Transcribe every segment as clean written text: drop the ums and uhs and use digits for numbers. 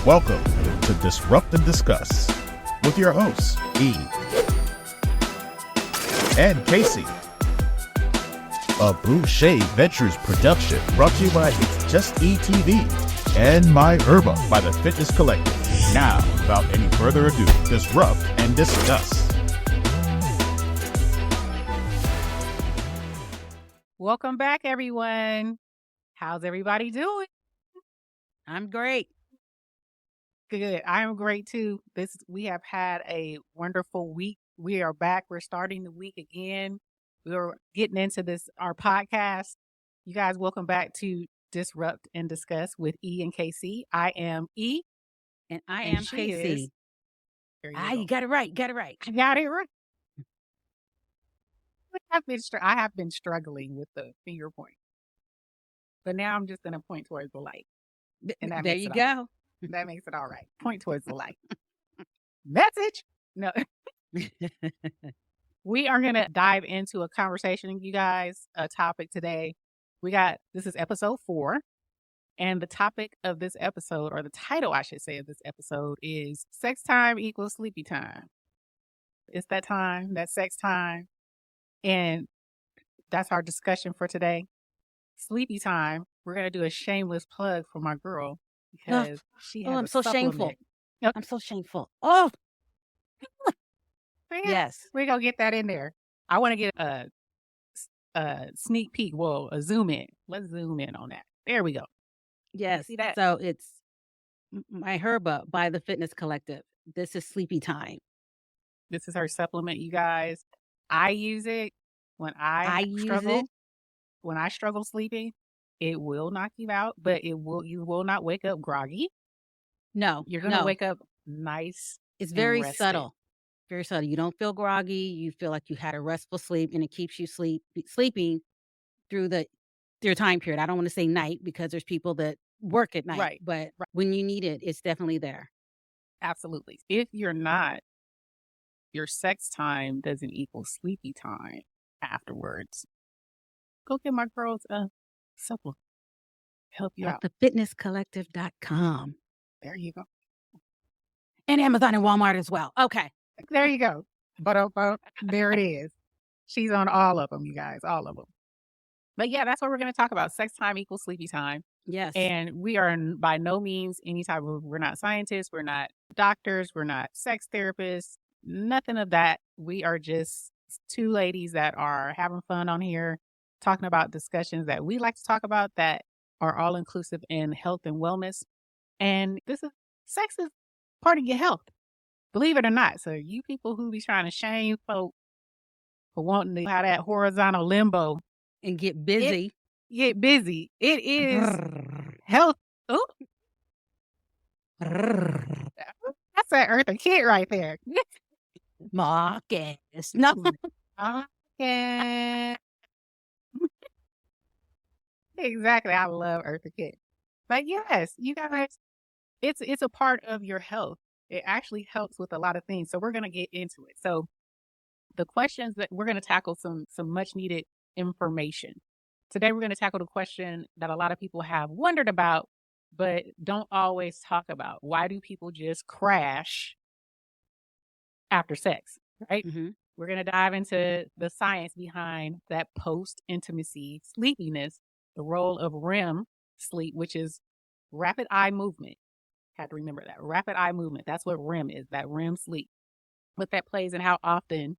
Welcome to Disrupt and Discuss with your hosts, E and KayCee. A Boucher Ventures production brought to you by It's Just E TV and My Herba by the Fitness Collectif. Now, without any further ado, disrupt and discuss. Welcome back, everyone. How's everybody doing? I'm great. Good. I am great too. We have had a wonderful week. We are back. We're starting the week again. We're getting into our podcast. You guys, welcome back to Disrupt and Discuss with E and KayCee. I am E. And I And am she KayCee. is- There you You go. got it right. Got it right. I got it right. I have been struggling with the finger point, but now I'm just going to point towards the light. And that There makes you it all go. That makes it all right. Point towards the light. Message. No. We are going to dive into a conversation, you guys, a topic today. This is episode 4. And the topic of this episode, or the title, I should say, of this episode is Sex Time Equals Sleepy Time. It's that time, that sex time. And that's our discussion for today. Sleepy time. We're going to do a shameless plug for my girl because she has I'm a so supplement. shameful. Yep. I'm so shameful. Oh, Yeah, yes. we're going to get that in there. I want to get a sneak peek. Well, a zoom in. Let's zoom in on that. There we go. Yes. See that? So it's My Herba by the Fitness Collectif. This is sleepy time. This is her supplement, you guys. I use it when I use struggle. it. When I struggle sleeping, it will knock you out, but you will not wake up groggy. No, You're going to no. wake up nice. It's and very rested. subtle. Very subtle. You don't feel groggy. You feel like you had a restful sleep, and it keeps you sleeping through your time period. I don't want to say night because there's people that work at night, Right. but when you need it, it's definitely there. Absolutely. If you're not, your sex time doesn't equal sleepy time afterwards. Go get my girl's supplement. Help you At out. thefitnesscollective.com. There you go. And Amazon and Walmart as well. Okay. There you go. But there it is. She's on all of them, you guys, all of them. But yeah, that's what we're going to talk about. Sex time equals sleepy time. Yes. And we are by no means we're not scientists, we're not doctors, we're not sex therapists, nothing of that. We are just two ladies that are having fun on here, talking about discussions that we like to talk about that are all inclusive in health and wellness. And sex is part of your health, believe it or not. So you people who be trying to shame folk for wanting to have that horizontal limbo and get busy. Get busy. It is health. Oh, that's that Eartha Kitt right there. Marcus. No. Okay. Exactly. I love Eartha Kitt. But yes, you guys, it's a part of your health. It actually helps with a lot of things. So we're going to get into it. So the questions that we're going to tackle some much needed information. Today, we're going to tackle the question that a lot of people have wondered about, but don't always talk about. Why do people just crash after sex, right? Mm-hmm. We're going to dive into the science behind that post-intimacy sleepiness, the role of REM sleep, which is rapid eye movement. Had to remember that. Rapid eye movement. That's what REM is, that REM sleep. What that plays and how often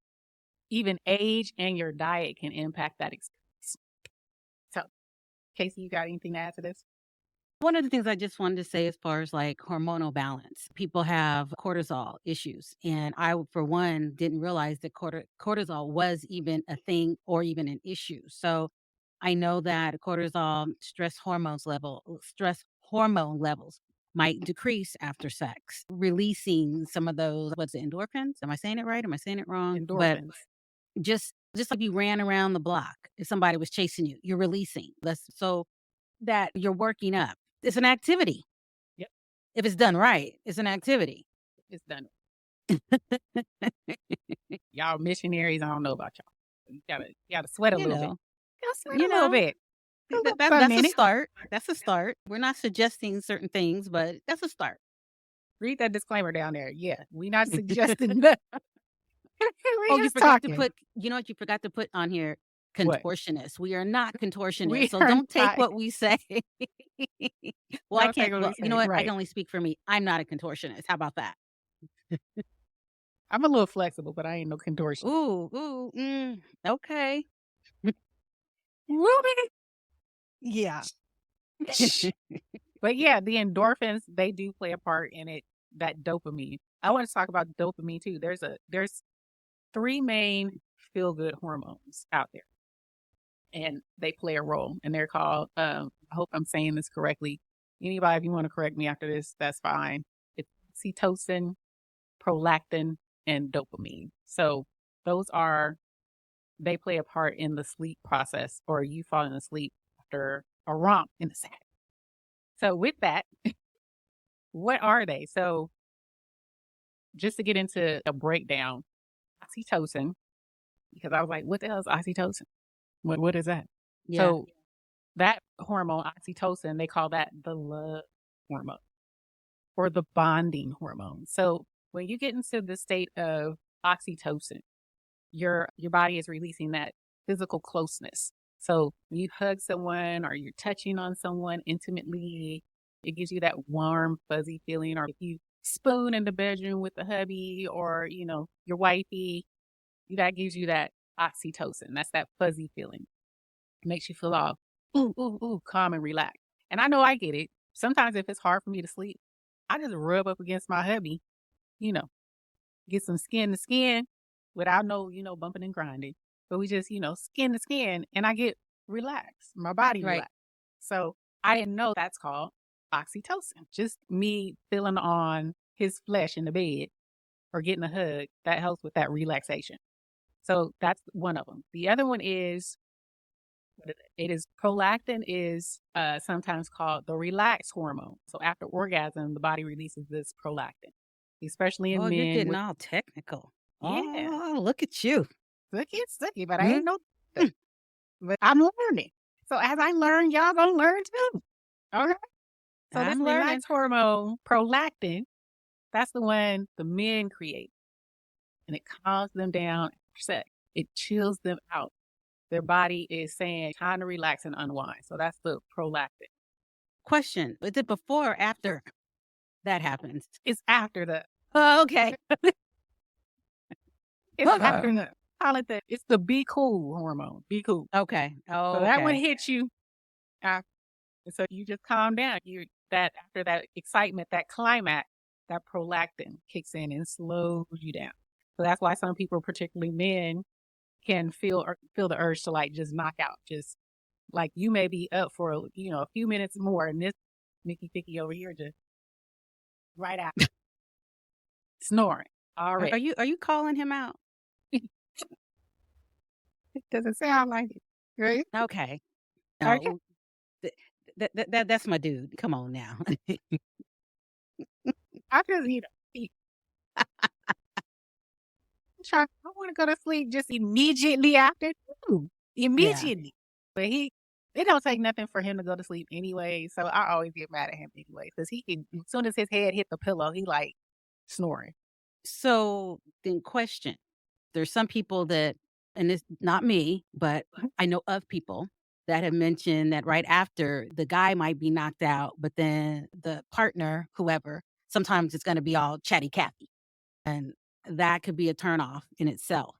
even age and your diet can impact that experience. So, KayCee, you got anything to add to this? One of the things I just wanted to say as far as like hormonal balance, people have cortisol issues. And I, for one, didn't realize that cortisol was even a thing or even an issue. So I know that cortisol stress hormone levels might decrease after sex, releasing some of those, endorphins? Am I saying it right? Am I saying it wrong? Endorphins. But just like you ran around the block, if somebody was chasing you, you're releasing. So that you're working up. It's an activity. Yep. If it's done right, it's an activity. It's done. Y'all missionaries, I don't know about y'all. You gotta sweat a little bit. You gotta sweat a little bit. That's a start. That's a start. We're not suggesting certain things, but that's a start. Read that disclaimer down there. Yeah, we not suggesting that. We Oh, you just forgot to talking. put, you know what you forgot to put on here? What? Contortionist. We are not contortionists. We So are don't take not. what we say. Well, I Don't take can't, what well, we you know say. what? I Right. can only speak for me. I'm not a contortionist. How about that? I'm a little flexible, but I ain't no contortionist. Okay. Ruby. Yeah. But yeah, the endorphins, they do play a part in it. That dopamine. I want to talk about dopamine too. There's 3 main feel good hormones out there, and they play a role. And they're called. I hope I'm saying this correctly. Anybody, if you want to correct me after this, that's fine. It's oxytocin, prolactin, and dopamine. So those are they play a part in the sleep process, or you falling asleep after a romp in the sack. So with that, what are they? So just to get into a breakdown, oxytocin, because I was like, what the hell is oxytocin? What is that? Yeah. So that hormone, oxytocin, they call that the love hormone or the bonding hormone. So when you get into the state of oxytocin, your body is releasing that physical closeness. So when you hug someone or you're touching on someone intimately, it gives you that warm, fuzzy feeling. Or if you spoon in the bedroom with the hubby or, your wifey, that gives you that oxytocin. That's that fuzzy feeling. It makes you feel all, ooh, ooh, ooh, calm and relaxed. And I know I get it. Sometimes if it's hard for me to sleep, I just rub up against my hubby, you know, get some skin to skin without no, bumping and grinding. But we just, skin to skin, and I get relaxed. My body Right. relaxed. So I didn't know that's called oxytocin. Just me feeling on his flesh in the bed or getting a hug, that helps with that relaxation. So that's one of them. The other one is, it is prolactin is sometimes called the relax hormone. So after orgasm, the body releases this prolactin, especially in Oh, you're men getting with, all technical. yeah, Oh, look at you. sucky, but I Mhm. ain't no, but I'm learning. So as I learn, y'all gonna learn too. Okay. So this I'm learning. relax hormone, prolactin, that's the one the men create, and it calms them down after sex. It chills them out. Their body is saying time to relax and unwind. So that's the prolactin. Question. Is it before or after that happens? It's after the. Oh, okay. It's after the. Call it that. It's the be cool hormone. Be cool. Okay. So that one Okay. hits you after. So you just calm down. That after that excitement, that climax, that prolactin kicks in and slows you down. So that's why some people, particularly men, can feel the urge to like just knock out. Just like you may be up for a few minutes more, and this Mickey Picky over here just right out snoring already. Are you calling him out? It doesn't sound like it, right? Okay. Okay. No. That's my dude. Come on now. I just I want to go to sleep just immediately after. Ooh, Yeah. immediately. But it don't take nothing for him to go to sleep anyway. So I always get mad at him anyway, because he can, as soon as his head hit the pillow, he like snoring. So then question. There's some people that, and it's not me, but I know of people that have mentioned that right after the guy might be knocked out, but then the partner, whoever, sometimes it's going to be all chatty Cathy. And that could be a turnoff in itself.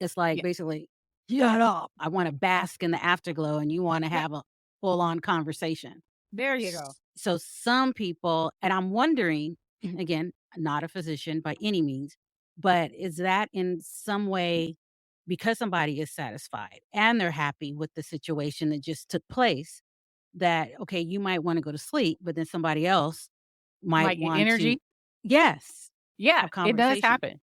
It's like Yeah. basically, shut up. I want to bask in the afterglow and you want to have a full on conversation. There you go. So some people, and I'm wondering, again, not a physician by any means, but is that in some way because somebody is satisfied and they're happy with the situation that just took place, that, okay, you might want to go to sleep, but then somebody else might Like want energy. to, yes, Yeah, have it does conversation. happen.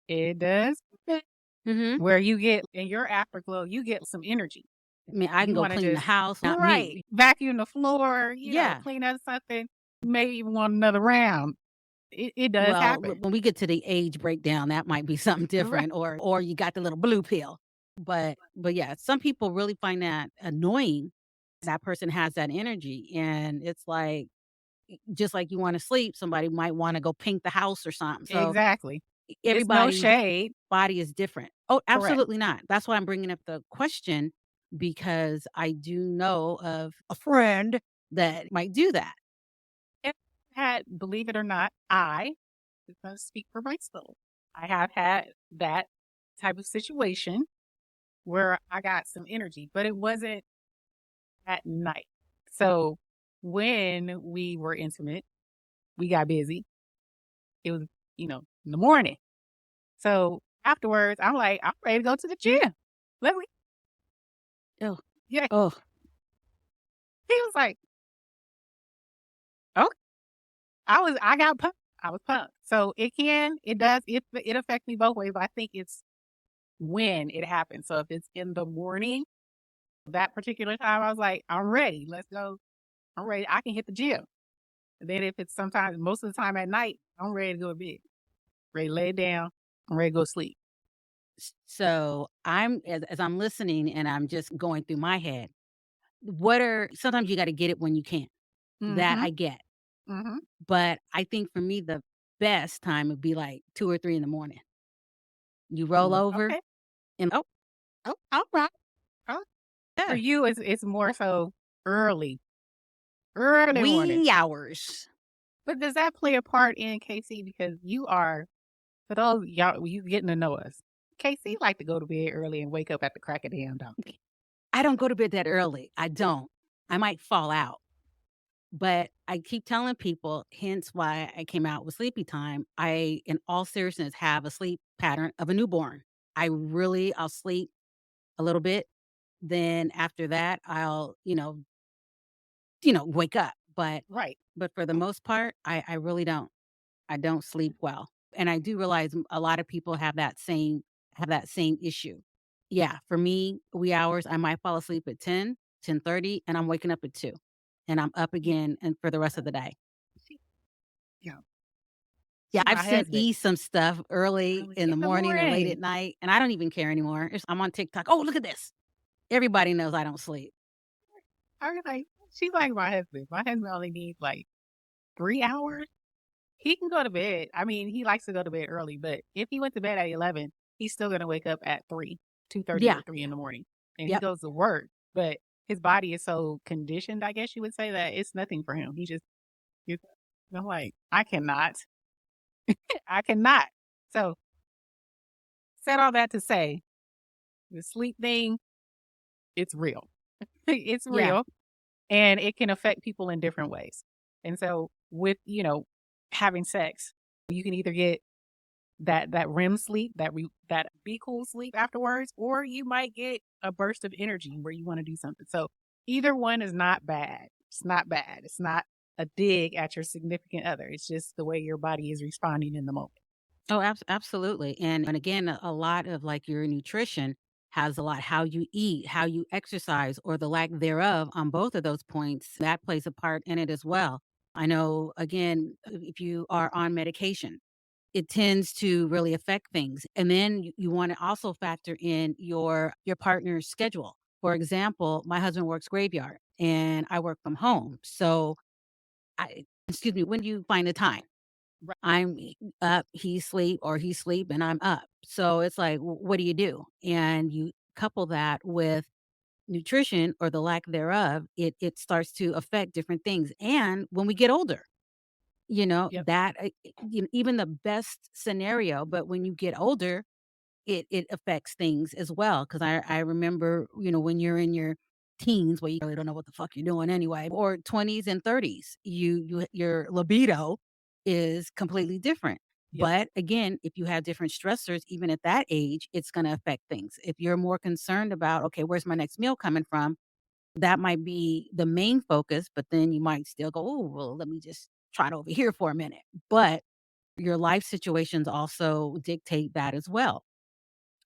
It does happen. Mm-hmm. Where you get in your afterglow, you get some energy. I mean, I You can go wanna clean the just house, not right, me. vacuum the floor, Yeah. clean up something, maybe even want another round. It does Well, happen. when we get to the age breakdown, that might be something Right. different, or you got the little blue pill. But yeah, some people really find that annoying. That person has that energy, and it's like, just like you want to sleep, somebody might want to go paint the house or something. So Exactly. It's no everybody's shade. body is different. Oh, Correct. absolutely not. That's why I'm bringing up the question, because I do know of a friend that might do that. Believe it or not, I am going to speak for myself. I have had that type of situation where I got some energy, but it wasn't at night. So when we were intimate, we got busy. It was, in the morning. So afterwards, I'm like, I'm ready to go to the gym. Let me. Oh, Yeah. oh, He was like, okay. I got pumped. I was pumped. So it does, it affects me both ways, but I think it's when it happens. So if it's in the morning, that particular time, I was like, I'm ready. Let's go. I'm ready. I can hit the gym. And then if it's sometimes, most of the time at night, I'm ready to go to bed. Ready to lay down. I'm ready to go sleep. So I'm as I'm listening and I'm just going through my head. Sometimes you got to get it when you can. That Mm-hmm. I get. Mm-hmm. But I think for me, the best time would be like 2 or 3 in the morning. You roll over Okay. and all right. Oh, for Yeah. you, it's more so early morning. Wee hours. But does that play a part in KayCee? Because you are, for those y'all, you getting to know us. KayCee like to go to bed early and wake up at the crack of damn dawn. I don't go to bed that early. I don't. I might fall out. But I keep telling people, hence why I came out with sleepy time. I, in all seriousness, have a sleep pattern of a newborn. I'll sleep a little bit. Then after that, I'll, wake up. Right. But for the most part, I really don't. I don't sleep well. And I do realize a lot of people have that same issue. Yeah, for me, wee hours, I might fall asleep at 10:30, and I'm waking up at 2. And I'm up Yeah. again and for the rest of the day. She, yeah. Yeah, She I've my sent husband. E some stuff early Early in the in the morning or late at morning. night, and I don't even care anymore. I'm on TikTok. Oh, look at this. Everybody knows I don't sleep. I was like, she's like my husband. My husband only needs like 3 hours. He can go to bed. I mean, he likes to go to bed early, but if he went to bed at 11, he's still going to wake up at 2:30 Yeah. or 3 in the morning. And he Yep. goes to work, but his body is so conditioned, I guess you would say, that it's nothing for him. I'm like, I cannot. I cannot. So, said all that to say, the sleep thing, it's real. It's Yeah. real. And it can affect people in different ways. And so, with, having sex, you can either get that REM sleep, that be cool sleep afterwards, or you might get a burst of energy where you want to do something. So either one is not bad. It's not bad. It's not a dig at your significant other. It's just the way your body is responding in the moment. Oh, absolutely. And again, a lot of like your nutrition has a lot how you eat, how you exercise, or the lack thereof on both of those points. That plays a part in it as well. I know, again, if you are on medication, it tends to really affect things. And then you want to also factor in your partner's schedule. For example, my husband works graveyard and I work from home. So excuse me, when do you find the time? Right. I'm up, he's sleep, and I'm up. So it's like, what do you do? And you couple that with nutrition or the lack thereof, it starts to affect different things. And when we get older, Yep. that even the best scenario, but when you get older, it affects things as well. Because I remember, when you're in your teens, where you really don't know what the fuck you're doing anyway, or 20s and 30s, your libido is completely different. Yep. But again, if you have different stressors, even at that age, it's going to affect things. If you're more concerned about, okay, where's my next meal coming from? That might be the main focus, but then you might still go, oh, well, let me just try it over here for a minute. But your life situations also dictate that as well.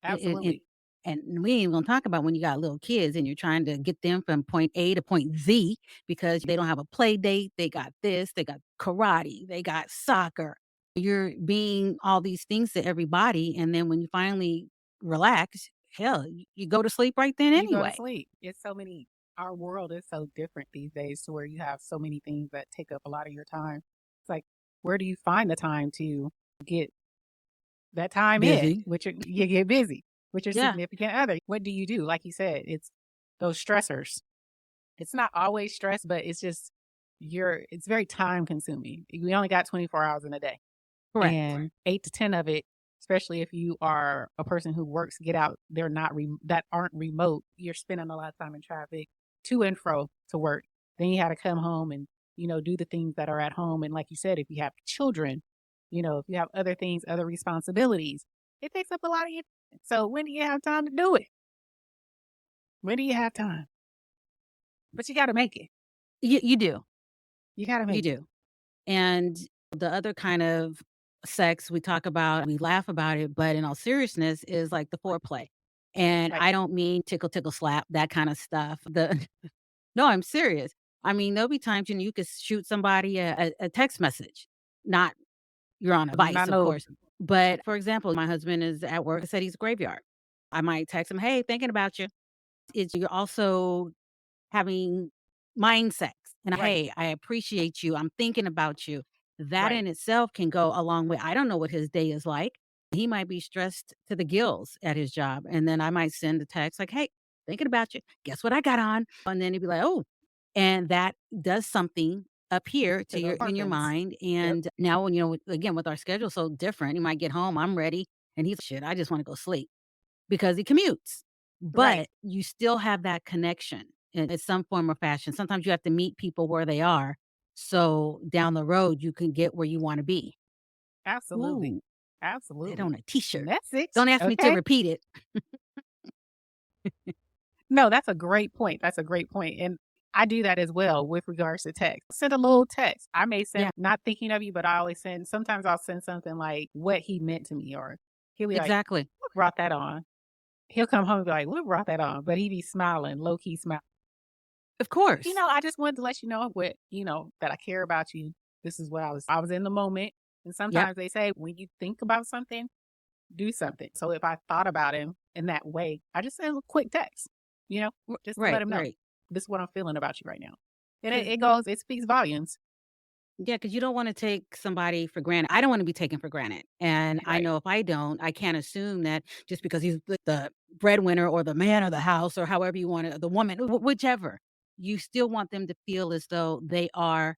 It Absolutely. and we ain't gonna talk about when you got little kids and you're trying to get them from point A to point Z because they don't have a play date, they got this, they got karate, they got soccer. You're being all these things to everybody, and then when you finally relax, hell, you go to sleep right then You go to anyway. sleep. It's so many. our world is so different these days to where you have so many things that take up a lot of your time. It's like, where do you find the time to get that time in, Busy. you get busy with your Yeah. significant other? What do you do? Like you said, it's those stressors. It's not always stress, but it's just it's very time consuming. We only got 24 hours in a day, Correct. and 8 to 10 of it, especially if you are a person who works, get out, they're not that aren't remote. You're spending a lot of time in traffic to and fro to work. Then you had to come home and, do the things that are at home. And like you said, if you have children, if you have other things, other responsibilities, it takes up a lot of your time. So when do you have time to do it? When do you have time? But you got to make it. You do. You got to make You it. do. And the other kind of sex we talk about, we laugh about it, but in all seriousness is like the foreplay. And Right. I don't mean tickle, tickle, slap, that kind of stuff. No, I'm serious. I mean, there'll be times you could shoot somebody a text message, not you're on a device, Not of no, course. But for example, my husband is at work. I said he's a graveyard. I might text him, hey, thinking about you. You're also having mind sex. And right, hey, I appreciate you. I'm thinking about you. That right. in itself can go a long way. I don't know what his day is like. He might be stressed to the gills at his job. And then I might send a text like, hey, thinking about you. Guess what I got on? And then he'd be like, oh, and that does something up here To to those in your orphans. mind. Yep. And now, again, with our schedule so different, you might get home, I'm ready. And he's shit, I just want to go sleep because he commutes. Right. But you still have that connection in some form or fashion. Sometimes you have to meet people where they are. So down the road, you can get where you want to be. Absolutely. Ooh, that Absolutely. on a t-shirt. Message. Don't ask me to Okay. repeat it. No, that's a great point. That's a great point. And I do that as well with regards to text. Send a little text. I may Yeah, send, not thinking of you, but I always sometimes I'll send something like what he meant to me, or he'll be like, exactly. what brought that on? He'll come home and be like, what brought that on? But he be smiling, low key smiling. Of course. I just wanted to let you know that I care about you. This is what I was in the moment. And Yep. sometimes they say, when you think about something, do something. So if I thought about him in that way, I just send a quick text, just to let Right, him know right. this is what I'm feeling about you right now. And Because it speaks volumes. yeah, because you don't want to take somebody for granted. I don't want to be taken for granted. And I Right. know if I don't, I can't assume that just because he's the breadwinner or the man of the house or however you want it, the woman, whichever, you still want them to feel as though they are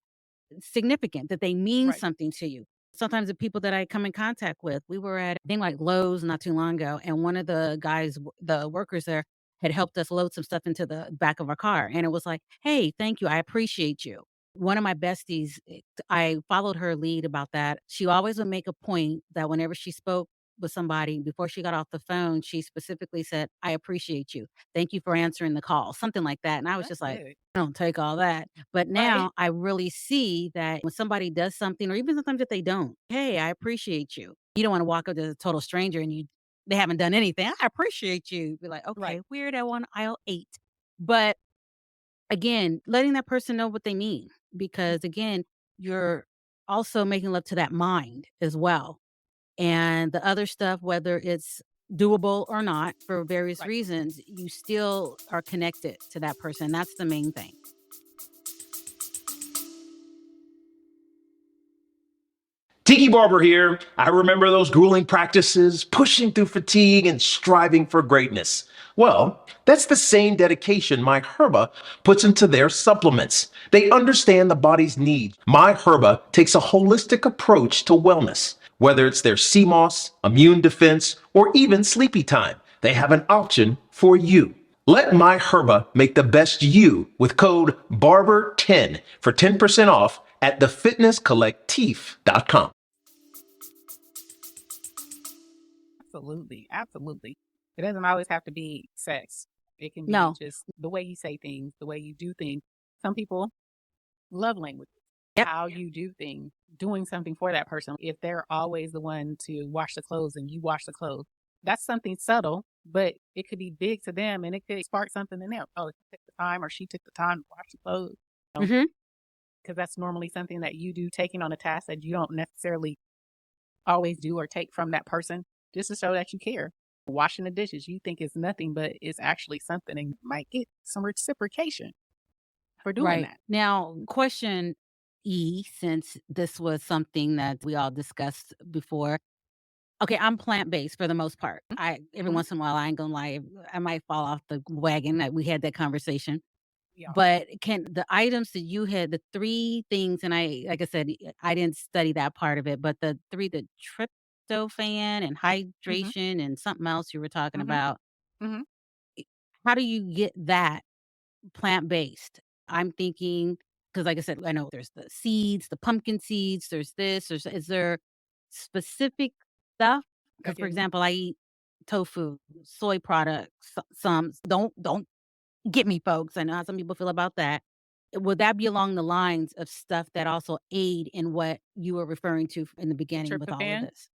significant, that they mean Right. something to you. Sometimes the people that I come in contact with, we were at a thing like Lowe's not too long ago, and one of the guys, the workers there, had helped us load some stuff into the back of our car. And it was like, hey, thank you. I appreciate you. One of my besties, I followed her lead about that. She always would make a point that whenever she spoke with somebody, before she got off the phone, she specifically said, I appreciate you. Thank you for answering the call, something like that. And I was That's just like, good. I don't take all that. But Right. now I really see that when somebody does something, or even sometimes if they don't, hey, I appreciate you. You don't want to walk up to a total stranger and they haven't done anything. I appreciate you. Be like, Right. okay, weird at one aisle 8. But again, letting that person know what they mean. Because again, you're also making love to that mind as well. And the other stuff, whether it's doable or not for various Right. reasons, you still are connected to that person. That's the main thing. Tiki Barber here. I remember those grueling practices, pushing through fatigue and striving for greatness. Well, that's the same dedication My Herba puts into their supplements. They understand the body's needs. My Herba takes a holistic approach to wellness. Whether it's their sea moss, immune defense, or even sleepy time, they have an option for you. Let My Herba make the best you with code BARBER10 for 10% off at thefitnesscollectif.com. Absolutely. Absolutely. It doesn't always have to be sex. It can be No. just the way you say things, the way you do things. Some people love language, Yep. how you do things, doing something for that person. If they're always the one to wash the clothes and you wash the clothes, that's something subtle, but it could be big to them and it could spark something in them. Oh, he took the time, or she took the time to wash the clothes. Hmm. Because that's normally something that you do, taking on a task that you don't necessarily always do or take from that person, just to show that you care. washing the dishes. You think it's nothing, but it's actually something, and you might get some reciprocation for doing Right. that. Now, question E, since this was something that we all discussed before. Okay, I'm plant-based for the most part. Every Mm-hmm. once in a while, I ain't gonna lie, I might fall off the wagon. That we had that conversation. We all But can the items that you had, the 3 things, and like I said, I didn't study that part of it, but the 3, the tryptophan and mm-hmm. hydration and something else you were talking Mm-hmm. about, Mm-hmm. how do you get that plant-based? I'm thinking, because like I said, I know there's the seeds, the pumpkin seeds, there's this, is there specific stuff? Because, for Okay. example, I eat tofu, soy products, some don't get me, folks. I know how some people feel about that. Would that be along the lines of stuff that also aid in what you were referring to in the The beginning with all of tryptophan. this?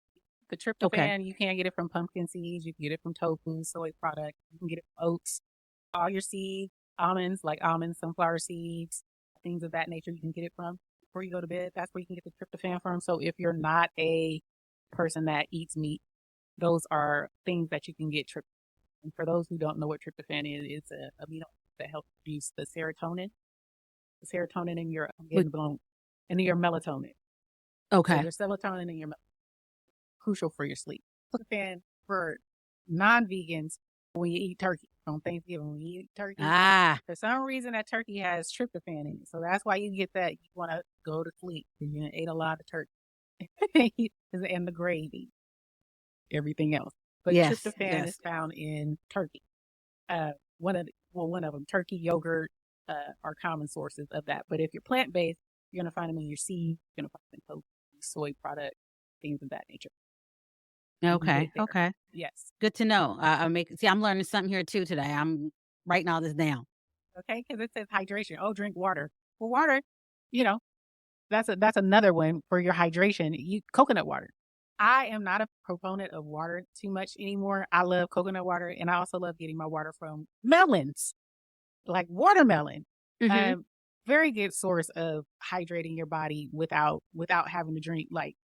The Okay. tryptophan, you can get it from pumpkin seeds. You can get it from tofu, soy product. You can get it from oats. All your seeds, almonds, like almonds, sunflower seeds, things of that nature, you can get it from before you go to bed. That's where you can get the tryptophan from. So if you're not a person that eats meat, those are things that you can get tryptophan. And for those who don't know what tryptophan is, it's a amino acid that helps produce the serotonin in your, I'm Would getting blown, and your melatonin. So Okay. your serotonin and your crucial for your sleep. Tryptophan for non-vegans, when you eat turkey on Thanksgiving, when you eat turkey, Ah, for some reason that turkey has tryptophan in it. So that's why you get that. You want to go to sleep because you ate a lot of turkey and the gravy, everything else. But yes, tryptophan is yes. found in turkey. One of them, turkey, yogurt, are common sources of that. But if you're plant-based, you're going to find them in your seeds. You're going to find them in tofu, soy product, things of that nature. You can get it Okay, there. okay. Yes. Good to know. I'm learning something here too today. I'm writing all this down. Okay. Because it says hydration. Oh, drink water. Well, water, you know, that's another one for your hydration. Coconut water. I am not a proponent of water too much anymore. I love coconut water, and I also love getting my water from melons, like watermelon. Mhm. Um, Very good source of hydrating your body without having to drink like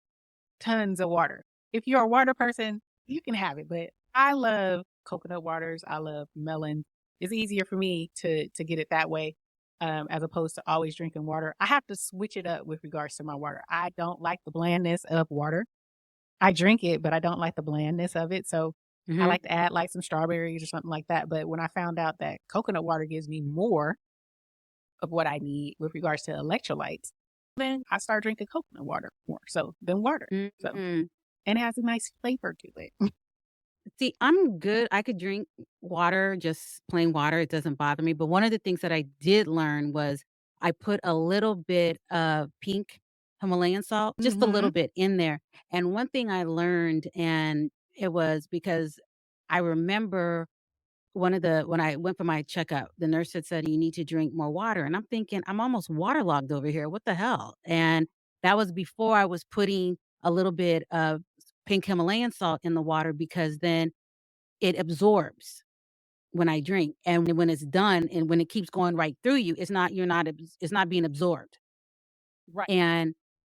tons of water. If you're a water person, you can have it, but I love coconut waters. I love melon. It's easier for me to get it that way, as opposed to always drinking water. I have to switch it up with regards to my water. I don't like the blandness of water. I drink it, but I don't like the blandness of it. So I Mhm. like to add like some strawberries or something like that. But when I found out that coconut water gives me more of what I need with regards to electrolytes, then I started drinking coconut water more so than water. So, Mhm. and it has a nice flavor to it. See, I'm good. I could drink water, just plain water. It doesn't bother me. But one of the things that I did learn was I put a little bit of pink Himalayan salt, just a little Mm-hmm. bit in there. And one thing I learned, and it was because I remember when I went for my checkup, the nurse had said, you need to drink more water. And I'm thinking, I'm almost waterlogged over here. What the hell? And that was before I was putting a little bit of pink Himalayan salt in the water because then it absorbs when I drink. And when it's done and when it keeps going right through you, it's not being absorbed. Right.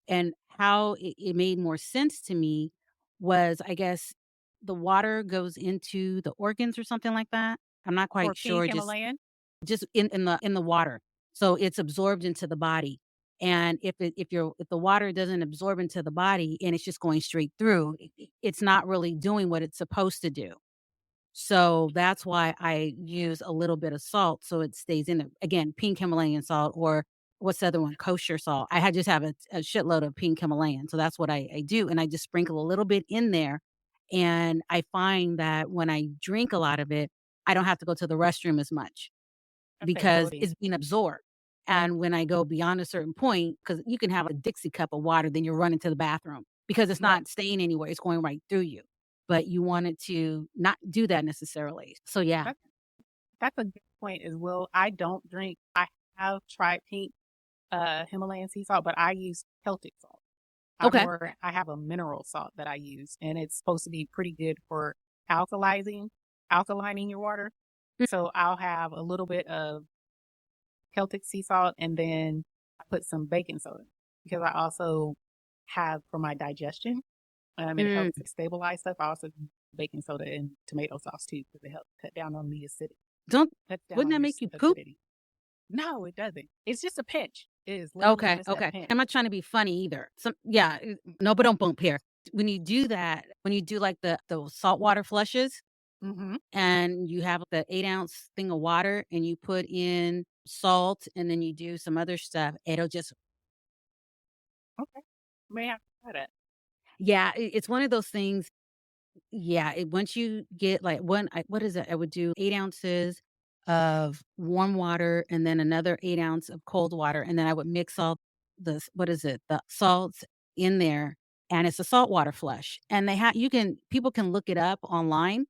And how it made more sense to me was, I guess, the water goes into the organs or something like that. I'm not For quite pink sure. Himalayan. Just in the water. So it's absorbed into the body. And if the water doesn't absorb into the body and it's just going straight through, it's not really doing what it's supposed to do. So that's why I use a little bit of salt so it stays in there. Again, pink Himalayan salt, or what's the other one? Kosher salt. Just have a shitload of pink Himalayan. So that's what I do. And I just sprinkle a little bit in there. And I find that when I drink a lot of it, I don't have to go to the restroom as much Okay. because Loading. it's being absorbed. And when I go beyond a certain point, because you can have a Dixie cup of water, then you're running to the bathroom because it's Right. not staying anywhere. It's going right through you. But you want it to not do that necessarily. So yeah. That's, that's a good point as well. I don't drink. I have tried pink Himalayan sea salt, but I use Celtic salt. Okay. I have a mineral salt that I use, and it's supposed to be pretty good for alkalining your water. Mm. So I'll have a little bit of Celtic sea salt, and then I put some baking soda because I also have for my digestion. It Mm. helps stabilize stuff. I also baking soda and tomato sauce too, because it helps cut down on the acidity. Cuts down Wouldn't on that your make you poop? acidity. No, it doesn't. It's just a pinch. It is literally Okay, just that okay. pinch. I'm not trying to be funny either. No, but don't bump here. When you do that, when you do like the saltwater flushes Mm-hmm. and you have the 8-ounce thing of water and you put in salt and then you do some other stuff, it'll just, Okay. May have to try that. yeah, it's one of those things. Yeah, once you get like what is it? I would do 8 ounces of warm water and then another 8 ounce of cold water. And then I would mix all what is it? The salts in there. And it's a saltwater flush. And people can look it up online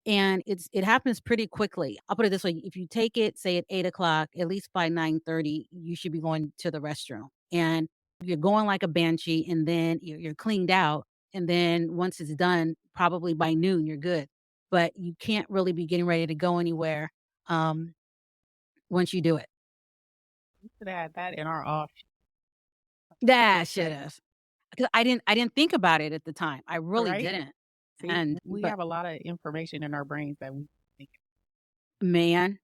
and it happens pretty quickly. I'll put it this way. If you take it, say at 8 o'clock, at least by 9:30, you should be going to the restroom. And you're going like a banshee and then you're cleaned out. And then once it's done, probably by noon, you're good. But you can't really be getting ready to go anywhere once you do it. We should add that in our off. That should have. Because I didn't think about it at the time. I really Right? didn't. See, we But have a lot of information in our brains that we think. man,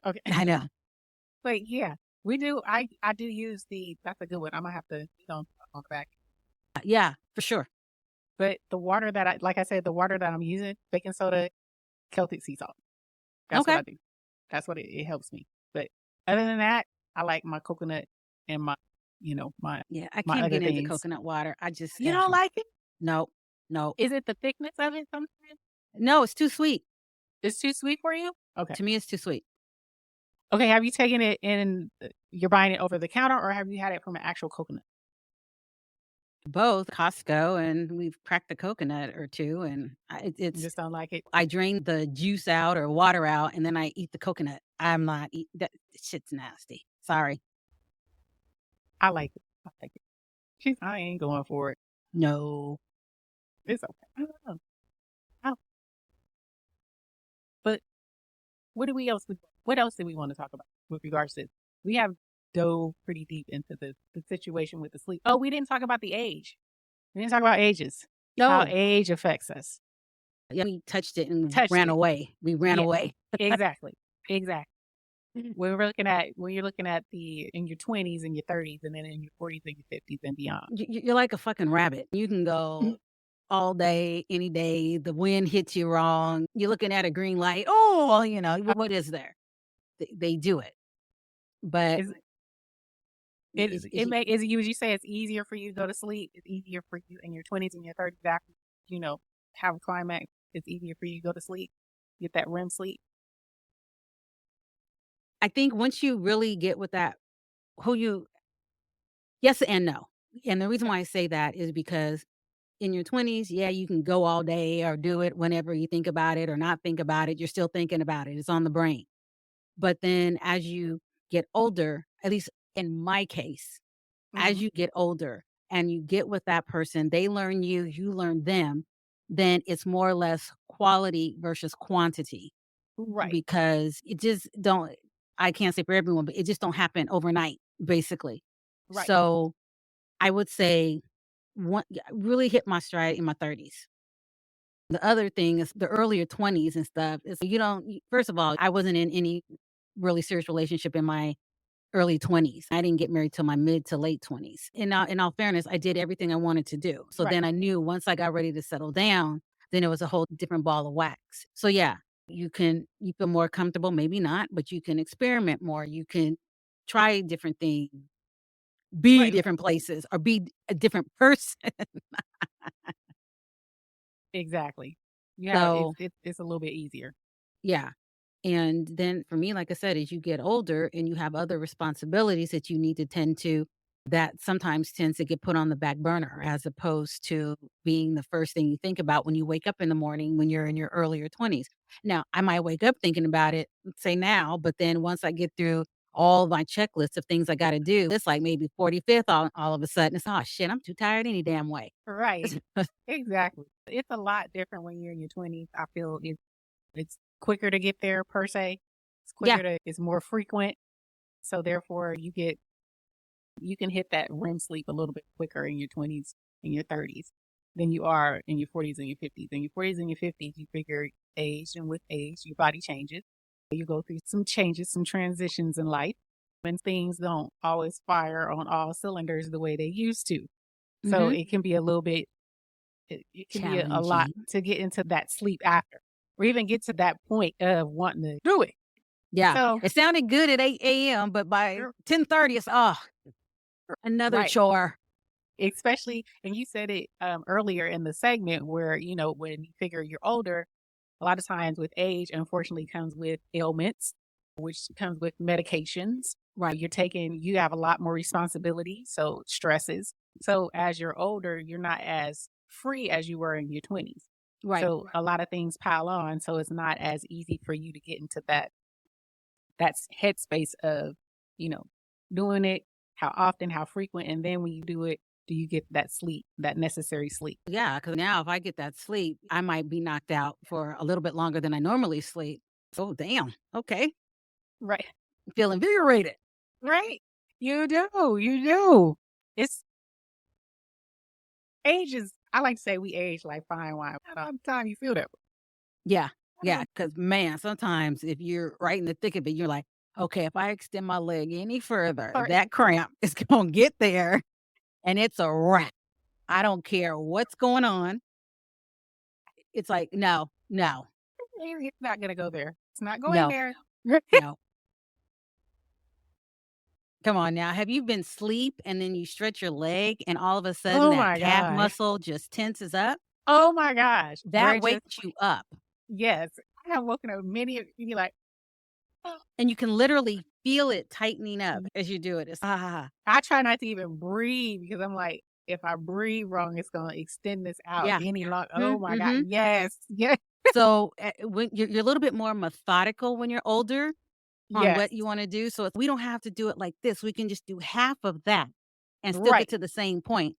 Okay. I know. But yeah, we do. I do use that's a good one. I'm gonna have to on the back. Yeah, for sure. But the water like I said, the water that I'm using, baking soda, Celtic sea salt. That's Okay. what I do. That's what it helps me. But other than that, I like my coconut and my Yeah, I my can't other get into things. coconut water. I just You don't like it? No. Is it the thickness of it sometimes? No, it's too sweet. It's too sweet for you? Okay. To me, it's too sweet. Okay, have you taken it you're buying it over the counter or have you had it from an actual coconut? Both Costco and we've cracked a coconut or two, and You it's just don't like it? I drain the juice out or water out, and then I eat the coconut. I'm not eat that shit's nasty. Sorry. I like it. I like it. I ain't going for it. No. It's okay. I don't know. But what else do we want to talk about with regards to we have dove pretty deep into the situation with the sleep. Oh, we didn't talk about the age. We didn't talk about ages. How No. age affects us. Yeah, we touched it and ran away. We ran Yeah. away. Exactly. When you're looking at in your 20s and your 30s and then in your 40s and your 50s and beyond. You're like a fucking rabbit. You can go all day, any day. The wind hits you wrong. You're looking at a green light. Oh, what is there? They do it. But would you say it's easier for you to go to sleep? It's easier for you in your 20s and your 30s after, have a climax. It's easier for you to go to sleep, get that REM sleep. I think once you really get with that, yes and no. And the reason why I say that is because in your 20s, yeah, you can go all day or do it whenever you think about it or not think about it. You're still thinking about it. It's on the brain. But then as you get older, at least in my case, as you get older and you get with that person, they learn you, you learn them, then it's more or less quality versus quantity. Right. Because it just I can't say for everyone, but it just don't happen overnight, basically. Right. So I would say really hit my stride in my 30s. The other thing is the earlier 20s and stuff is first of all, I wasn't in any really serious relationship in my early 20s. I didn't get married till my mid to late 20s. In all fairness, I did everything I wanted to do. So then I knew once I got ready to settle down, then it was a whole different ball of wax. So yeah, you feel more comfortable, maybe not, but you can experiment more. You can try different things, be different places, or be a different person. Exactly. So it's a little bit easier. yeah. And then for me, like I said, as you get older and you have other responsibilities that you need to tend to, that sometimes tends to get put on the back burner as opposed to being the first thing you think about when you wake up in the morning when you're in your earlier 20s. Now, I might wake up thinking about it, say now, but then once I get through all my checklists of things I got to do, it's like maybe 45th all of a sudden. It's, oh shit, I'm too tired any damn way. Right. Exactly. It's a lot different when you're in your 20s. I feel it's quicker to get there per se. It's quicker it's more frequent. So therefore you can hit that REM sleep a little bit quicker in your 20s and your 30s. than you are in your 40s and your 50s. In your 40s and your 50s, you figure age, and with age, your body changes. You go through some changes, some transitions in life, and things don't always fire on all cylinders the way they used to. So Mm-hmm. it can be a little bit, it can be a lot Challenging. to get into that sleep after, or even get to that point of wanting to do it. Yeah. So, It sounded good at 8 a.m., but by Sure. 10:30, it's another Right. chore. Especially, and you said it earlier in the segment where, when you figure you're older, a lot of times with age, unfortunately, comes with ailments, which comes with medications. Right. You have a lot more responsibility, so stresses. So as you're older, you're not as free as you were in your 20s. Right. So a lot of things pile on. So it's not as easy for you to get into that headspace of, doing it, how often, how frequent. And then when you do it, do you get that sleep, that necessary sleep? Yeah, because now if I get that sleep, I might be knocked out for a little bit longer than I normally sleep. Oh, damn. Okay. Right. Feel invigorated. Right. You do. It's ages. I like to say we age like fine wine. All the time you feel that way. Yeah. Yeah. Because, man, sometimes if you're right in the thick of it, you're like, okay, if I extend my leg any further, Or- that cramp is going to get there and it's a wrap. I don't care what's going on. It's like, no. It's not going to go there. It's not going No. there. No. Come on now. Have you been asleep and then you stretch your leg and all of a sudden Oh that my calf gosh. muscle just tenses up? Oh my gosh. That Bridget, wakes you up. yes. I have woken up many of you like, oh. And you can literally feel it tightening up as you do it. It's I try not to even breathe because I'm like, if I breathe wrong, it's going to extend this out Yeah. any longer. Oh my Mm-hmm. God. Yes. Yes. So when you're a little bit more methodical when you're older on Yes. what you want to do. So we don't have to do it like this. We can just do half of that and still Right. get to the same point.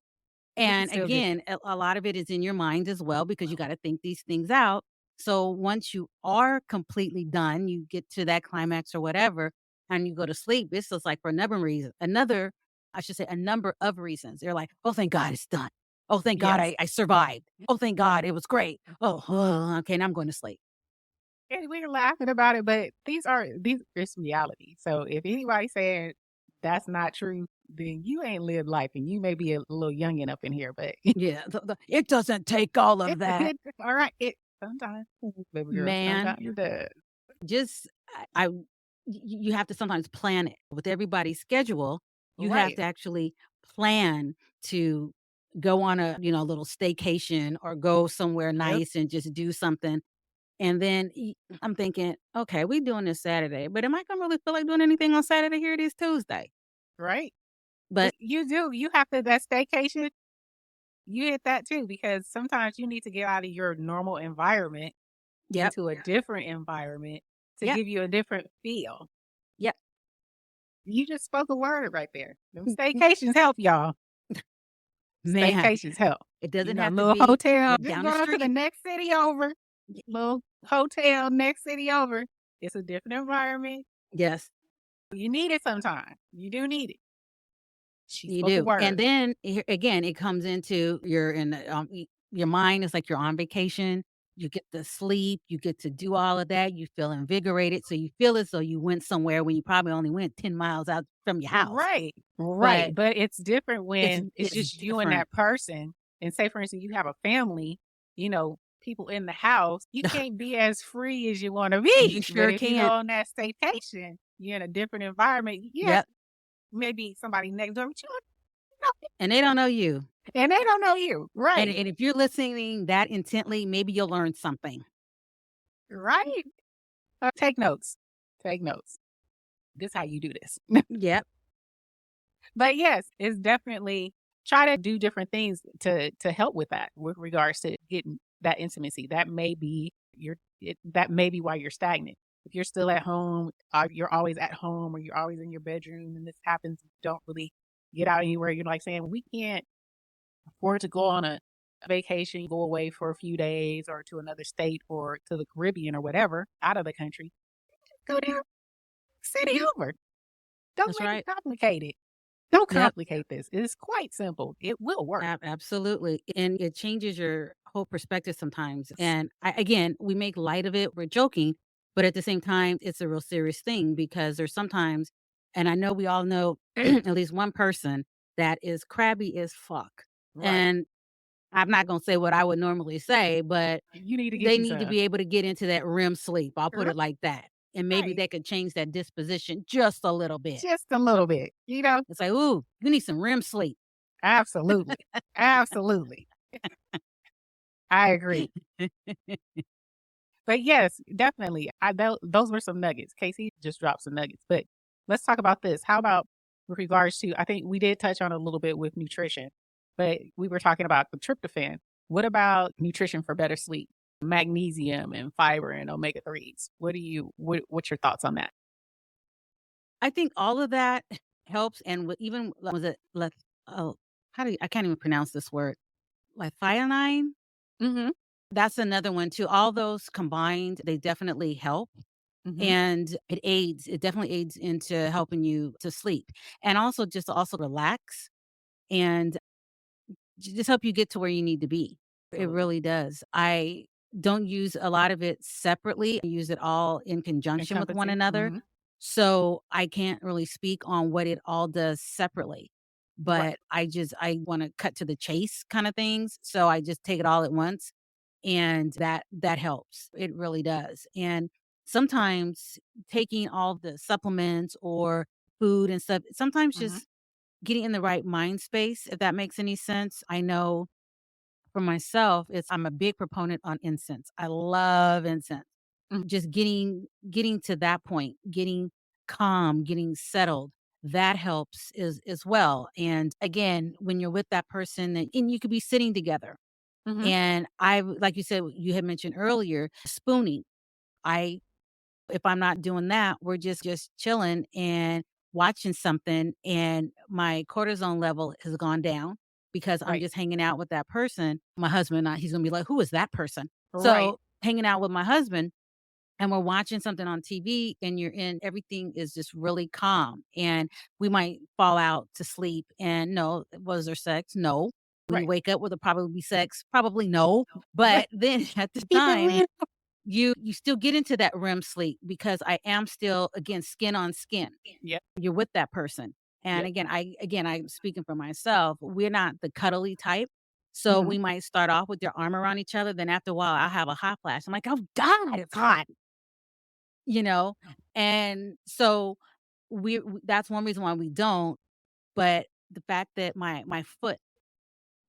We can And still get again, a lot of it is in your mind as well because you got to think these things out. So once you are completely done, you get to that climax or whatever, and you go to sleep. It's just like for another reason, a number of reasons. They're like, oh, thank God it's done. Oh, thank God Yes. I survived. Oh, thank God it was great. Oh, okay, now I'm going to sleep. And we're laughing about it, but it's reality. So if anybody's saying that's not true, then you ain't lived life, and you may be a little youngin' up in here, but Yeah, it doesn't take all of that. all right. It sometimes, baby girl, Man, sometimes it does. just you have to sometimes plan it with everybody's schedule. You have Right. to actually plan to go on a little staycation or go somewhere Yep. nice and just do something. And then I'm thinking, okay, we doing this Saturday, but am I gonna really feel like doing anything on Saturday? Here it is Tuesday. Right. But You do. You have to, that staycation, you hit that too, because sometimes you need to get out of your normal environment yep, into a different environment to Yep. give you a different feel. Yep. You just spoke a word right there. Them staycations help, y'all. Man, Staycations help. it doesn't have to little be hotel just down the going to the street. next city over. Little hotel next city over. It's a different environment. Yes, You need it sometimes. You do need it. She you spoke a do. word. And then again, it comes into your mind is like you're on vacation. You get to sleep. You get to do all of that. You feel invigorated. So you feel as though you went somewhere when you probably only went 10 miles out from your house. Right. Right. But it's different It's when it's just you and different. that person. And say, for instance, you have a family, people in the house. You can't be as free as you want to be. You sure But if you go can't. on that staycation, you're in a different environment. Yeah. Yep. Maybe somebody next door, but you don't know, And they don't know you. and they don't know you. Right. And if you're listening that intently, maybe you'll learn something. Right. Take notes. Take notes. This is how you do this. Yep. But yes, it's definitely try to do different things to help with that, with regards to getting that intimacy. That may be that may be why you're stagnant. If you're still at home, you're always at home, or you're always in your bedroom, and this happens, you don't really get out anywhere. You're like saying, we can't afford to go on a vacation, go away for a few days, or to another state, or to the Caribbean, or whatever, out of the country. Go down, city over. Don't That's make right. it complicated. Don't Yep. complicate this. It is quite simple. It will work. Absolutely. And it changes your whole perspective sometimes. And again, we make light of it. We're joking, but at the same time, it's a real serious thing because there's sometimes, and I know we all know at least one person that is crabby as fuck. Right. And I'm not going to say what I would normally say, but You need to get they you need to some. be able to get into that REM sleep. I'll put it like that. And maybe Right. they could change that disposition just a little bit. Just a little bit, you know? It's like, ooh, you need some REM sleep. Absolutely. Absolutely. I agree. But yes, definitely. Those were some nuggets. KayCee just dropped some nuggets. But let's talk about this. How about with regards to, I think we did touch on it a little bit with nutrition, but we were talking about the tryptophan. What about nutrition for better sleep? Magnesium and fiber and omega 3s. What's your thoughts on that? I think all of that helps. And even, was it, oh, I can't even pronounce this word. Lithionine? Mm-hmm. That's another one too. All those combined, they definitely help. Mm-hmm. And it definitely aids into helping you to sleep. And also also relax and just help you get to where you need to be. It Absolutely. really does. I don't use a lot of it separately. I use it all in conjunction with one Encompassing. another. Mm-hmm. So I can't really speak on what it all does separately. Right. But I want to cut to the chase kind of things. So I just take it all at once. And that helps. It really does. And sometimes taking all the supplements or food and stuff, sometimes Mm-hmm. just getting in the right mind space, if that makes any sense. I know for myself, I'm a big proponent on incense. I love incense. Mm-hmm. Just getting to that point, getting calm, getting settled, that helps as well. And again, when you're with that person and you could be sitting together. Mm-hmm. And like you said, you had mentioned earlier, spooning. I If I'm not doing that, we're just chilling and watching something, and my cortisone level has gone down because I'm Right. just hanging out with that person. My husband, he's gonna be like, "Who is that person?" Right. So hanging out with my husband, and we're watching something on TV, and everything is just really calm, and we might fall out to sleep. And no, was there sex? No. When you Right. wake up, will there probably be sex? Probably no. Right. But then at the time, you still get into that REM sleep because I am still, again, skin on skin. Yep. You're with that person. And Yep. I'm speaking for myself. We're not the cuddly type. So Mm-hmm. we might start off with your arm around each other. Then after a while, I'll have a hot flash. I'm like, oh God, it's hot, you know? And so that's one reason why we don't. But the fact that my foot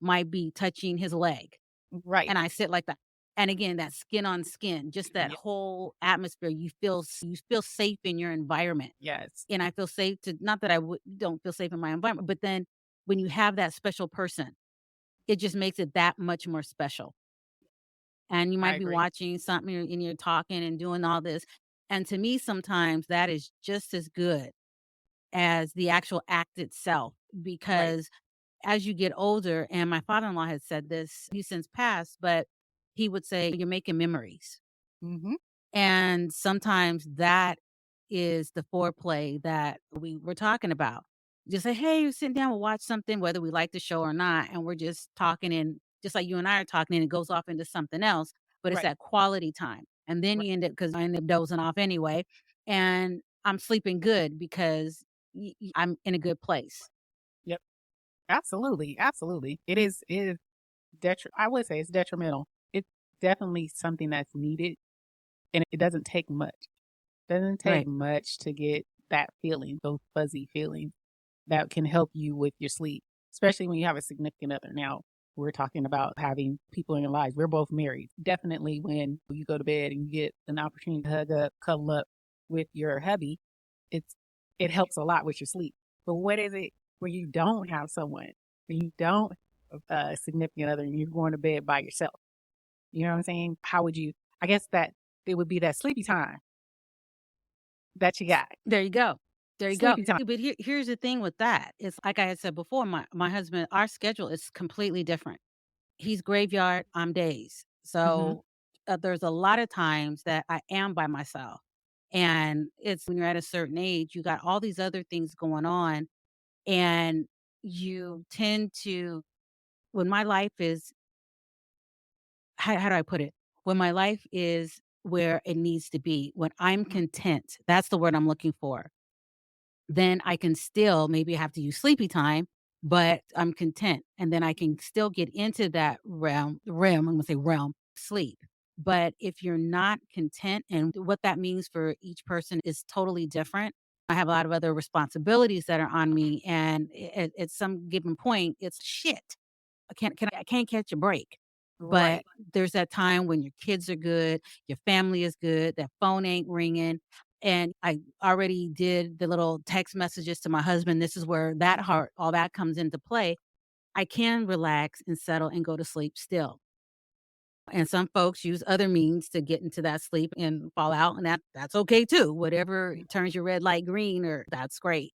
might be touching his leg, Right. and I sit like that. And again, that skin on skin, just that Yep. whole atmosphere, you feel safe in your environment. Yes. And I feel safe not that don't feel safe in my environment, but then when you have that special person, it just makes it that much more special. And you I might be agree. watching something and you're talking and doing all this. And to me, sometimes that is just as good as the actual act itself, Right. because as you get older, and my father-in-law had said this, he's since passed, but he would say, you're making memories. Mm-hmm. And sometimes that is the foreplay that we were talking about. Just say, hey, you're sitting down, we'll watch something, whether we like the show or not. And we're just talking, and just like you and I are talking, and it goes off into something else, but it's Right. that quality time. And then Right. you end up, because I end up dozing off anyway. And I'm sleeping good because I'm in a good place. Yep. Absolutely. Absolutely. It is I would say it's detrimental. It's definitely something that's needed, and it doesn't take much. Doesn't take Right. much to get that feeling, those fuzzy feelings that can help you with your sleep, especially when you have a significant other. Now, we're talking about having people in your lives. We're both married. Definitely when you go to bed and you get an opportunity to hug up, cuddle up with your hubby, it's it helps a lot with your sleep. But what is it when you don't have someone, when you don't have a significant other and you're going to bed by yourself? You know what I'm saying? How would you, I guess that it would be that sleepy time that you got. There you go. There you go. Sleepy time. But here's the thing with that. It's like I had said before, my husband, our schedule is completely different. He's graveyard, I'm days. Mm-hmm. So there's a lot of times that I am by myself. And it's when you're at a certain age, you got all these other things going on. And you tend to, when my life is, how do I put it? When my life is where it needs to be, when I'm content, that's the word I'm looking for, then I can still maybe have to use sleepy time, but I'm content. And then I can still get into that realm, I'm gonna say realm, sleep. But if you're not content, and what that means for each person is totally different. I have a lot of other responsibilities that are on me. And at some given point, it's shit. I can't catch a break. But Right. there's that time when your kids are good, your family is good, that phone ain't ringing. And I already did the little text messages to my husband. This is where that heart, all that comes into play. I can relax and settle and go to sleep still. And some folks use other means to get into that sleep and fall out, and that's okay too. Whatever turns your red light green, or that's great.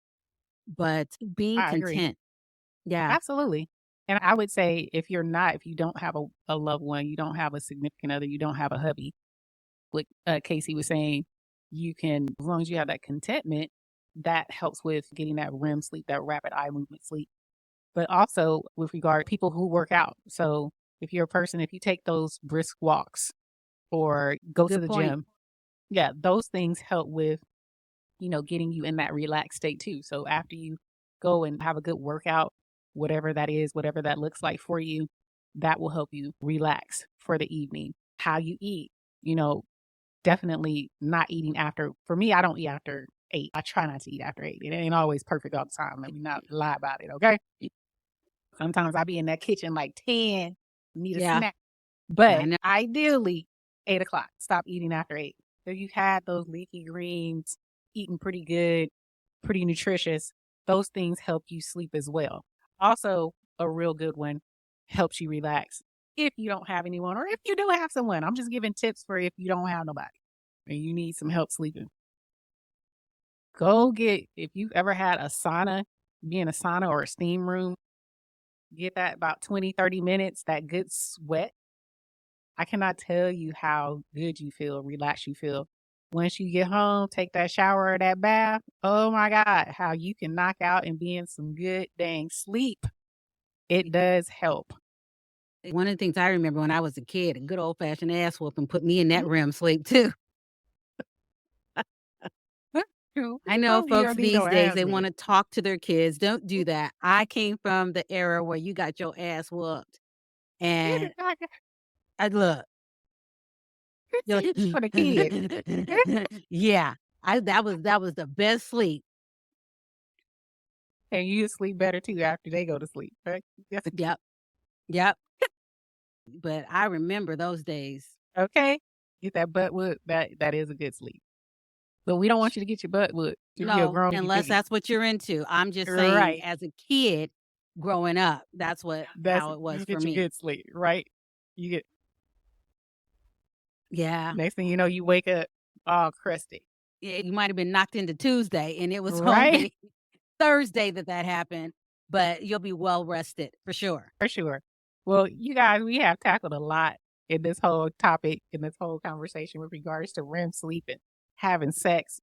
But being I agree. content, yeah, Absolutely. And I would say if you don't have a loved one, you don't have a significant other, you don't have a hubby, what Casey was saying, you can, as long as you have that contentment, that helps with getting that REM sleep, that rapid eye movement sleep. But also with regard to people who work out. So if you're a person, if you take those brisk walks or go to good the point. gym, yeah, those things help with, getting you in that relaxed state too. So after you go and have a good workout, whatever that is, whatever that looks like for you, that will help you relax for the evening. How you eat, you know, definitely not eating after. For me, I don't eat after 8. I try not to eat after 8. It ain't always perfect all the time. Let me not lie about it, okay? Sometimes I be in that kitchen like 10, need a Yeah, snack. I But know. ideally, 8 o'clock. Stop eating after 8. So you've had those leafy greens, eating pretty good, pretty nutritious. Those things help you sleep as well. Also, a real good one helps you relax if you don't have anyone, or if you do have someone. I'm just giving tips for if you don't have nobody and you need some help sleeping. If you've ever had a sauna, be in a sauna or a steam room, get that about 20, 30 minutes, that good sweat. I cannot tell you how good you feel, relaxed you feel. Once you get home, take that shower or that bath. Oh my God, how you can knock out and be in some good dang sleep. It does help. One of the things I remember when I was a kid, a good old fashioned ass whooping put me in that REM sleep too. I know Oh, you folks don't need no these days, ass they with want to talk to their kids. Don't do that. I came from the era where you got your ass whooped. And I look, you're for the kid. yeah, that was the best sleep. And you sleep better too after they go to sleep. Right? Yes. Yep, yep. But I remember those days. Okay. Get that butt wood. That is a good sleep. But we don't want you to get your butt wood. If you're a No, grown unless cookie. that's what you're into. I'm just saying, Right. as a kid growing up, that's how it was You for get your me. good sleep, right? You get Yeah. next thing you know, you wake up all crusty. You might have been knocked into Tuesday, and it was Right? only Thursday that happened, but you'll be well rested for sure. For sure. Well, you guys, we have tackled a lot in this whole topic, in this whole conversation with regards to REM sleep and having sex.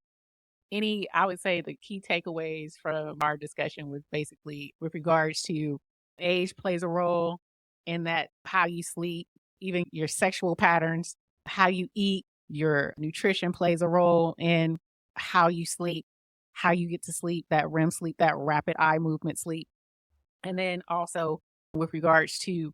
I would say the key takeaways from our discussion was basically with regards to age plays a role in that, how you sleep, even your sexual patterns, how you eat, your nutrition plays a role in how you sleep, how you get to sleep, that REM sleep, that rapid eye movement sleep. And then also with regards to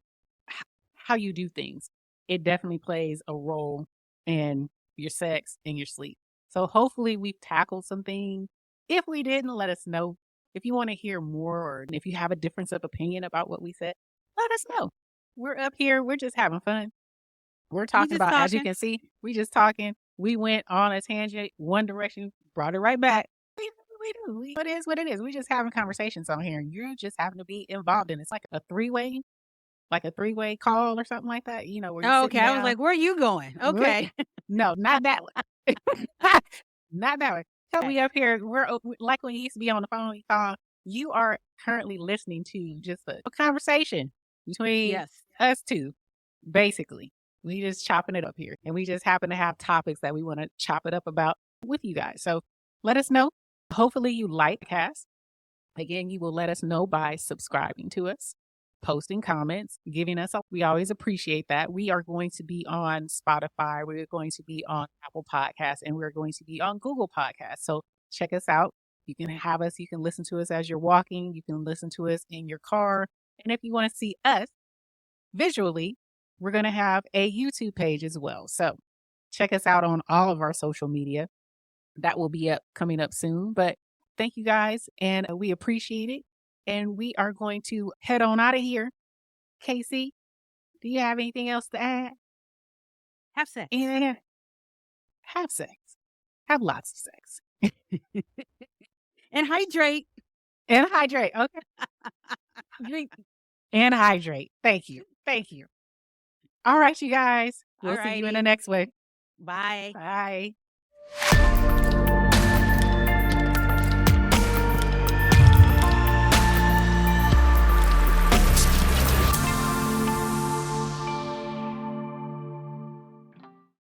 how you do things, it definitely plays a role in your sex and your sleep. So hopefully we've tackled some things. If we didn't, let us know. If you want to hear more, or if you have a difference of opinion about what we said, let us know. We're up here. We're just having fun. We're We talking just about, as you talking. can see, we just talking. We went on a tangent, one direction, brought it right back. We do. It is what it is. We just having conversations on here. You're just having to be involved in it. It's like a three-way call or something like that, where you're Oh, sitting okay. I was down. like, where are you going? Okay. No, not that one. Not that one. So we up here, like when you used to be on the phone, you call, you are currently listening to just a conversation between Yes. us two, basically. We just chopping it up here. And we just happen to have topics that we want to chop it up about with you guys. So let us know. Hopefully you like the cast. Again, you will let us know by subscribing to us, posting comments, giving us we always appreciate that. We are going to be on Spotify, we're going to be on Apple Podcasts, and we're going to be on Google Podcasts. So check us out. You can you can listen to us as you're walking, you can listen to us in your car. And if you want to see us visually, we're going to have a YouTube page as well. So check us out on all of our social media. That will be coming up soon. But thank you guys, and we appreciate it. And we are going to head on out of here. KayCee, do you have anything else to add? Have sex. Anything? Have sex. Have lots of sex. And hydrate. And hydrate. Okay. Drink and hydrate. Thank you. Thank you. All right, you guys. We'll see you in the next one. Bye. Bye.